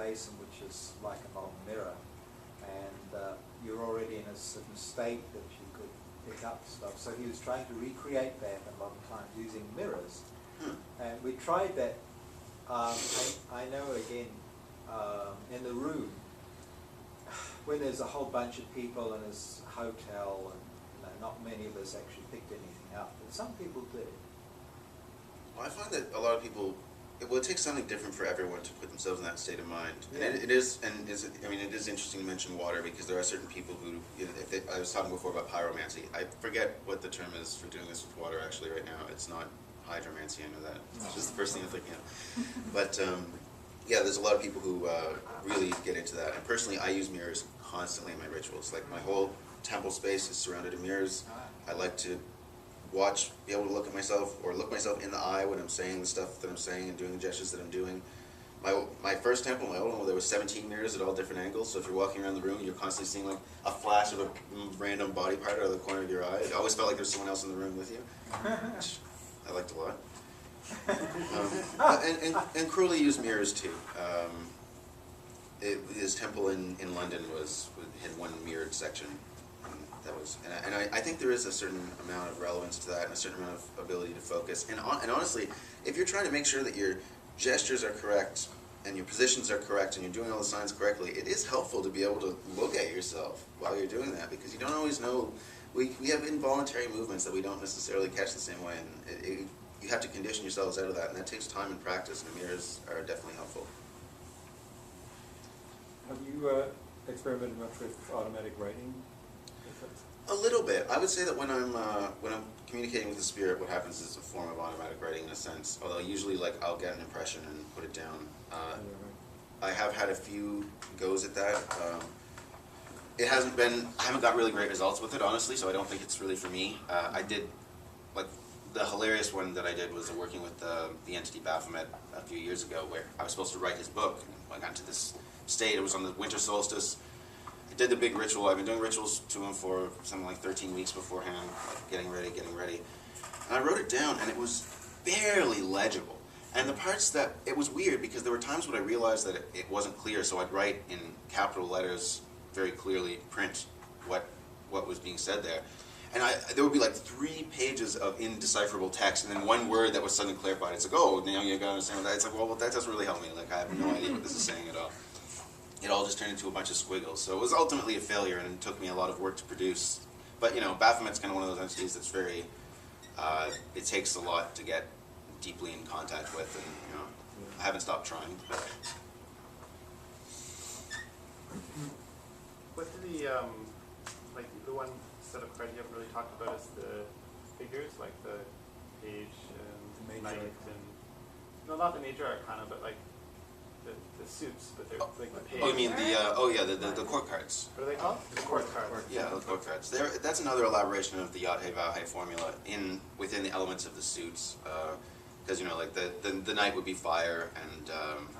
basin, which is like a long mirror, and you're already in a certain state that you could pick up stuff. So he was trying to recreate that a lot of times using mirrors. And we tried that. I know, again, in the room, when there's a whole bunch of people in this hotel, and not many of us actually picked anything up, but some people did. Well, I find that a lot of people, it takes something different for everyone to put themselves in that state of mind. Yeah. And it is interesting to mention water, because there are certain people who, I was talking before about pyromancy. I forget what the term is for doing this with water actually right now. It's not hydromancy, I know that. It's just the first thing I'm thinking of. But yeah, there's a lot of people who really get into that. And personally, I use mirrors constantly in my rituals. Like, my whole temple space is surrounded in mirrors. I like to be able to look at myself, or look myself in the eye when I'm saying the stuff that I'm saying and doing the gestures that I'm doing. My first temple, my old one, there was 17 mirrors at all different angles, so if you're walking around the room, you're constantly seeing like a flash of a random body part out of the corner of your eye. It always felt like there's someone else in the room with you, which I liked a lot. And Crowley used mirrors too. His temple in London had one mirrored section. That was, and I think there is a certain amount of relevance to that, and a certain amount of ability to focus. And honestly, if you're trying to make sure that your gestures are correct and your positions are correct and you're doing all the signs correctly, it is helpful to be able to look at yourself while you're doing that, because you don't always know. We have involuntary movements that we don't necessarily catch the same way, and you have to condition yourselves out of that, and that takes time and practice, and mirrors are definitely helpful. Have you experimented much with automatic writing? A little bit. I would say that when I'm communicating with the spirit, what happens is a form of automatic writing in a sense. Although usually, like, I'll get an impression and put it down. I have had a few goes at that. I haven't got really great results with it, honestly. So I don't think it's really for me. I did, like, the hilarious one that I did was working with the entity Baphomet a few years ago, where I was supposed to write his book. And I got into this state. It was on the winter solstice. I did the big ritual. I've been doing rituals to him for something like 13 weeks beforehand, like getting ready. And I wrote it down, and it was barely legible. And the parts that, it was weird, because there were times when I realized that it wasn't clear, so I'd write in capital letters very clearly, print what was being said there. And there would be like 3 pages of indecipherable text, and then one word that was suddenly clarified. It's like, oh, now you gotta understand that. It's like, well, that doesn't really help me. Like, I have no idea what this is saying at all. It all just turned into a bunch of squiggles. So it was ultimately a failure, and it took me a lot of work to produce. But, you know, Baphomet's kind of one of those entities that's very, it takes a lot to get deeply in contact with, and, you know, I haven't stopped trying. But. What do like the one set of cards you haven't really talked about is the figures, like the page and The knight major and, no, not the major arcana, but like the suits, but they're like the page. Oh, you mean the court cards? What are they called? The court cards. Yeah, the court cards. That's another elaboration of the Yad He Vav He formula within the elements of the suits. Because, you know, like the knight would be fire, and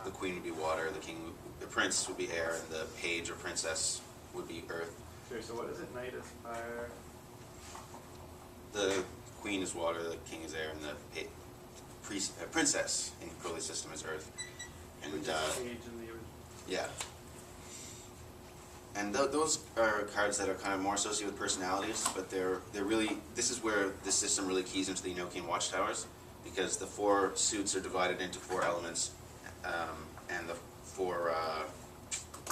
the queen would be water, the prince would be air, and the page or princess would be earth. Sure, so what is it? Knight is fire. The queen is water, the king is air, and the princess in Crowley's system is earth. And Which is the page in the original. yeah. And those are cards that are kind of more associated with personalities, but they're really, this is where the system really keys into the Enochian watchtowers, because the 4 suits are divided into 4 elements, and the 4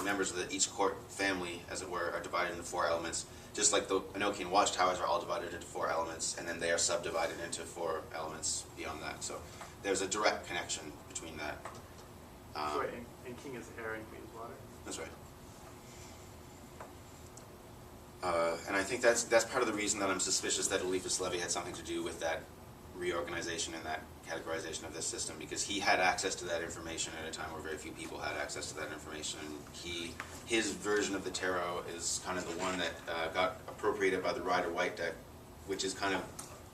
members of each court family, as it were, are divided into 4 elements, just like the Enochian watchtowers are all divided into 4 elements, and then they are subdivided into 4 elements beyond that. So there's a direct connection between that. So wait, and king is air and queen is water? That's right. And I think that's part of the reason that I'm suspicious that Eliphas Levi had something to do with that reorganization and that categorization of this system, because he had access to that information at a time where very few people had access to that information. His version of the tarot is kind of the one that got appropriated by the Rider-Waite deck, which is kind of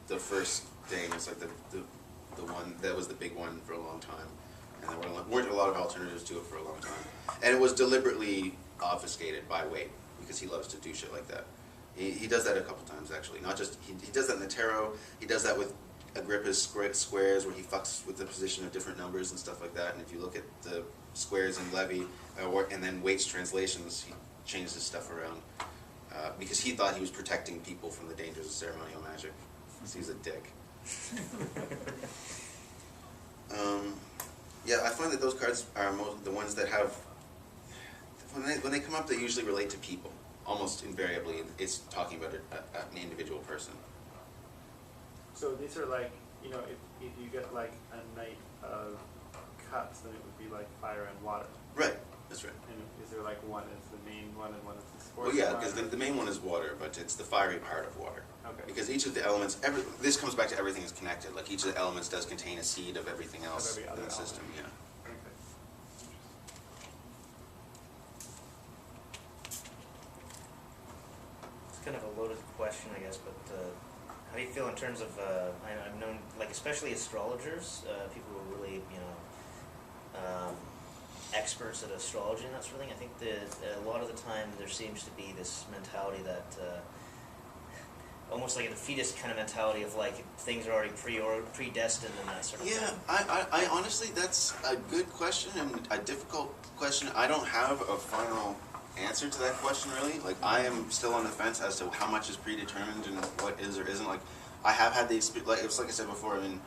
the first thing. It's like the one that was the big one for a long time, and there weren't a lot of alternatives to it for a long time. And it was deliberately obfuscated by Waite, because he loves to do shit like that. He does that a couple times, actually. Not just, he does that in the tarot, he does that with Agrippa's squares where he fucks with the position of different numbers and stuff like that. And if you look at the squares in Levy, and then Waite's translations, he changed his stuff around because he thought he was protecting people from the dangers of ceremonial magic. So he's a dick. Yeah, I find that those cards are the ones that have, when they come up, they usually relate to people. Almost invariably, it's talking about an individual person. So these are like, you know, if you get like a Knight of Cups, then it would be like fire and water. Right, that's right. And is there like one is the main one and one is the sports Well, yeah, one? because the main one is water, but it's the fiery part of water. Okay. Because each of the elements, this comes back to everything is connected. Like each of the elements does contain a seed of everything else every in other the system. Yeah. Okay. It's kind of a loaded question, I guess, but how do you feel in terms of, I've known, like, especially astrologers, people who are really, you know, experts at astrology and that sort of thing. I think that a lot of the time there seems to be this mentality that, almost like a defeatist kind of mentality of like things are already predestined and that sort of Yeah, thing. I honestly, that's a good question and a difficult question. I don't have a final answer to that question really. Like I am still on the fence as to how much is predetermined and what is or isn't. Like I have had the experience, like it's like I said before. I mean,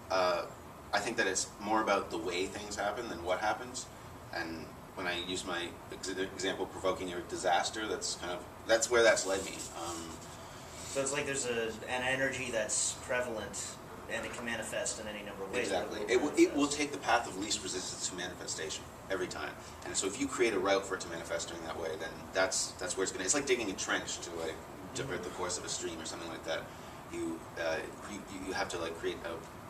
I think that it's more about the way things happen than what happens. And when I use my example, provoking a disaster, that's where that's led me. So it's like there's an energy that's prevalent and it can manifest in any number of ways. Exactly. It will take the path of least resistance to manifestation every time. And so if you create a route for it to manifest in that way, then that's where it's going to. It's like digging a trench to like divert the course of a stream or something like that. You have to like create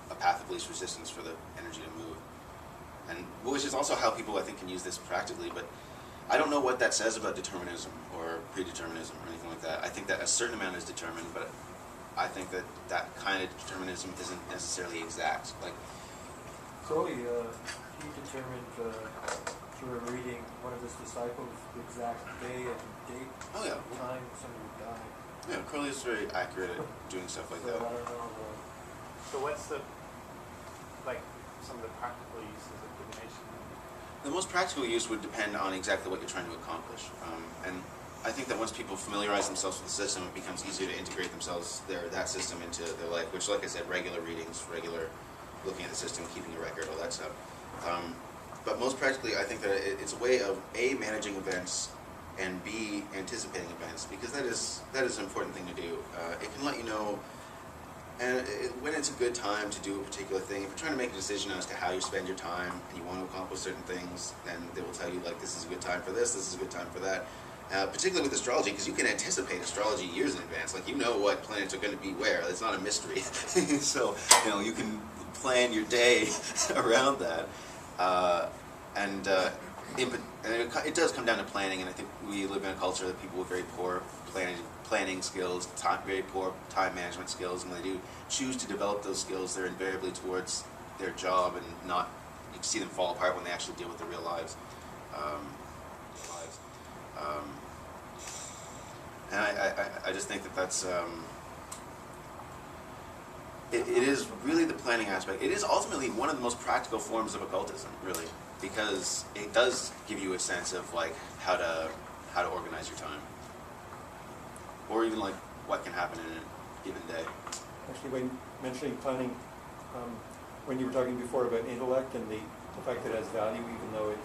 a path of least resistance for the energy to move. And which is also how people I think can use this practically, but I don't know what that says about determinism or predeterminism or anything like that. I think that a certain amount is determined, but I think that that kind of determinism isn't necessarily exact. Like, Crowley, he determined through a reading one of his disciples the exact day and date, oh yeah, time somebody would die. yeah, Crowley is very accurate at doing stuff like So that. I don't know. So what's the, like, some of the practical uses of divination? The most practical use would depend on exactly what you're trying to accomplish. And I think that once people familiarize themselves with the system, it becomes easier to integrate that system into their life, which, like I said, regular readings, regular looking at the system, keeping a record, all that stuff. But most practically, I think that it's a way of A, managing events, and B, anticipating events, because that is an important thing to do. It can let you know when it's a good time to do a particular thing. If you're trying to make a decision as to how you spend your time and you want to accomplish certain things, then they will tell you, like, this is a good time for this is a good time for that. Particularly with astrology, because you can anticipate astrology years in advance. Like, you know what planets are going to be where. It's not a mystery. So, you know, you can plan your day around that. And it does come down to planning, and I think we live in a culture that people with very poor planning skills, very poor time management skills, and when they do choose to develop those skills, they're invariably towards their job and not, you see them fall apart when they actually deal with their real lives. And I just think that that's, it is really the planning aspect. It is ultimately one of the most practical forms of occultism, really, because it does give you a sense of like how to organize your time, or even like what can happen in a given day. Actually, when mentioning planning, when you were talking before about intellect and the fact that it has value, even though it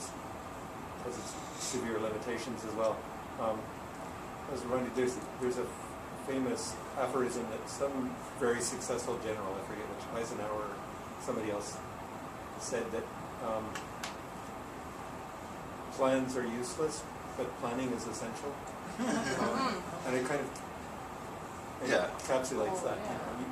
has its severe limitations as well. I was reminded there's a famous aphorism that some very successful general, I forget which, Eisenhower or somebody else, said that plans are useless, but planning is essential. And it kind of encapsulates that. You know,